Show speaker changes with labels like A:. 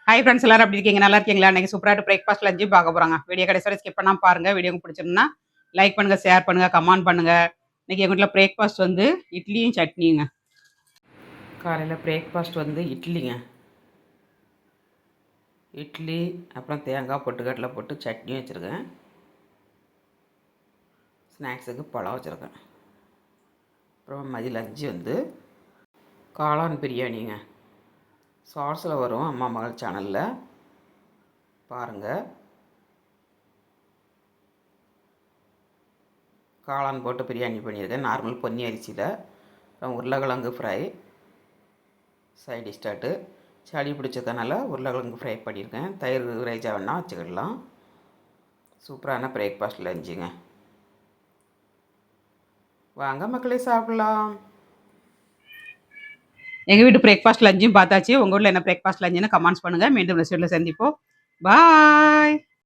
A: Hi friends எல்லாரும் எப்படி இருக்கீங்க? நல்லா இருக்கீங்களா? இன்னைக்கு சூப்பரான பிரேக்ஃபாஸ்ட் லஞ்ச் பார்க்க போறோங்க. வீடியோ கடைசி வரை ஸ்கிப் பண்ணாம பாருங்க. வீடியோ உங்களுக்கு பிடிச்சிருந்தா லைக் பண்ணுங்க, ஷேர் பண்ணுங்க, கமெண்ட் பண்ணுங்க. இன்னைக்கு எங்க வீட்ல பிரேக்ஃபாஸ்ட் வந்து இட்லியும் சட்னியுங்க. காலையில பிரேக்ஃபாஸ்ட் வந்து இட்லிங்க. இட்லி அப்புறம் தேங்காய் பொட்டுக்கடலை போட்டு சட்னி வச்சுருக்கேன். ஸ்நாக்ஸுக்கு பழம் வச்சுருக்கேன். அப்புறம் மதிய லஞ்சு வந்து காளான் பிரியாணிங்க. ஷார்ட்ஸில் வரும் அம்மா மகள் சேனலில் பாருங்கள். காளான் போட்டு பிரியாணி பண்ணியிருக்கேன் நார்மல் பொன்னி அரிசியில். அப்புறம் உருளைக்கிழங்கு ஃப்ரை சைட் ஸ்டார்ட்டு. சளி பிடிச்சதுனால உருளைக்கிழங்கு ஃப்ரை பண்ணியிருக்கேன். தயிர் ரைஜா வேணால் வச்சுக்கிடலாம். சூப்பரான பிரேக்ஃபாஸ்ட் லஞ்சுங்க. வாங்க மக்களே சாப்பிட்லாம். எங்கள் வீட்டு பிரேக்ஃபாஸ்ட் லஞ்சும் பார்த்தாச்சு. உங்கள் ஊரில் என்ன பிரேக்ஃபாஸ்ட் லஞ்சுன்னு கமெண்ட்ஸ் பண்ணுங்கள். மீண்டும் ரெசிபியில் சந்திப்போம். பாய்.